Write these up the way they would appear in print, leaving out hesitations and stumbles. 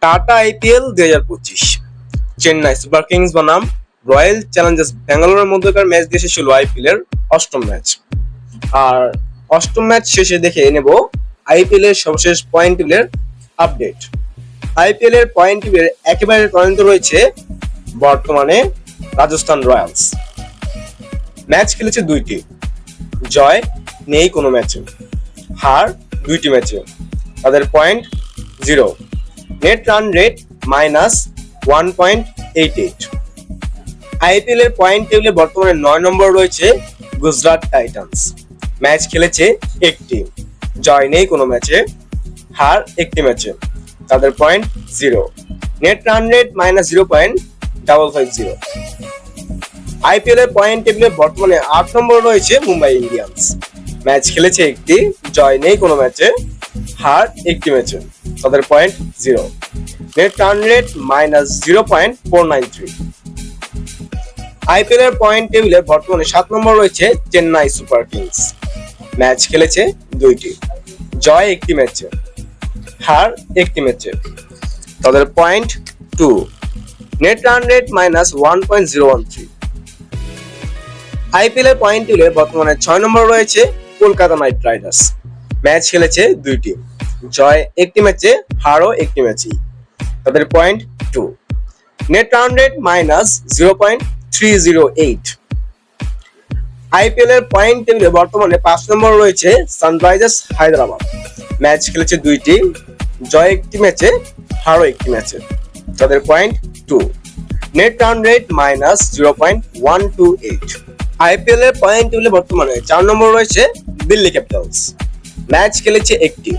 Tata IPL 2025 Chennai super kings বনাম royal challengers ব্যাঙ্গালোরের মধ্যকার ম্যাচ দিয়ে শেষ হলো আইপিএল এর অষ্টম ম্যাচ। আর অষ্টম ম্যাচ শেষে দেখে নেব আইপিএল এর সর্বশেষ পয়েন্ট টেবিলের আপডেট। আইপিএল এর পয়েন্ট টেবিলের একেবারে টপে রয়েছে বর্তমানে রাজস্থান রয়্যালস। ম্যাচ খেলেছে দুইটি, জয় নেই কোনো ম্যাচে, হার দুইটি ম্যাচে। তাদের point 0, net run rate -1.88। IPL এর পয়েন্ট টেবিলে বর্তমানে 9 নম্বর রয়েছে গুজরাট টাইটান্স। ম্যাচ খেলেছে একটি, জয় নেই কোনো ম্যাচে, হার একটি ম্যাচে। তাদের point 0, net run rate -0.550। IPL এর পয়েন্ট টেবিলে বর্তমানে 8 নম্বর রয়েছে মুম্বাই ইন্ডিয়ান্স। ম্যাচ খেলেছে একটি, জয় নেই কোনো ম্যাচে, হার একটি ম্যাচে। তাদের point 0, net run rate -0.493। IPL এর পয়েন্ট টেবিলে বর্তমানে 7 নম্বর রয়েছে চেন্নাই সুপার কিংস। ম্যাচ খেলেছে দুইটি, জয় একটি ম্যাচে, হার একটি ম্যাচে। তাদের point 2, net run rate -1.013। IPL এর পয়েন্ট টেবিলে বর্তমানে 6 নম্বর রয়েছে কলকাতা নাইট রাইডার্স। ম্যাচ খেলেছে দুইটি, জয় একটি ম্যাচে, হারও একটি ম্যাচে। তাদের point 2, net run rate -0.308। IPL এর পয়েন্ট টেবিলে বর্তমানে 5 নম্বর রয়েছে সানরাইজার্স হায়দ্রাবাদ। ম্যাচ খেলেছে দুইটি, জয় একটি ম্যাচে, হারও একটি ম্যাচে। তাদের point 2, net run rate -0.128। IPL এর পয়েন্ট টেবিলে বর্তমানে 4 নম্বর রয়েছে দিল্লি ক্যাপিটালস। ম্যাচ খেলেছে একটি,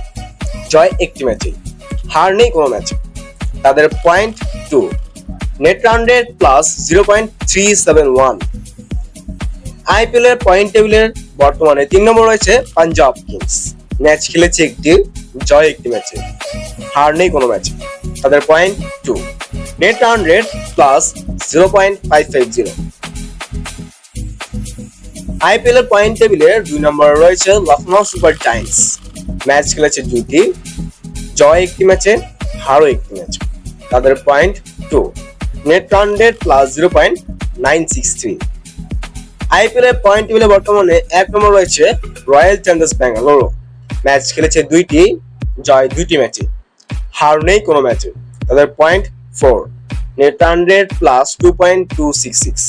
জয় একটি ম্যাচে, হার নেই কোনো ম্যাচে। তাদের point 2, net run rate +0.371। IPL এর পয়েন্ট টেবিলের বর্তমানে 3 নম্বর রয়েছে পাঞ্জাব কিংস। ম্যাচ খেলেছে একটি, জয় একটি ম্যাচে, হার নেই কোনো ম্যাচে। তাদের point 2, net run rate +0.550। IPL এর পয়েন্ট টেবিলের 2 নম্বরে রয়েছে লখনৌ সুপার জায়ান্টস। ম্যাচ খেলেছে দুটি, জয় একটি ম্যাচে, হারও একটি ম্যাচে। তাদের point 2, net run rate +0.963। IPL এর পয়েন্ট টেবিলে বর্তমানে 1 নম্বর রয়েছে রয়্যাল চ্যালেঞ্জার্স ব্যাঙ্গালোর। ম্যাচ খেলেছে দুইটি, জয় দুইটি ম্যাচে, হার নেই কোনো ম্যাচে। তাদের পয়েন্ট 4, নেট রান রেট +2.266।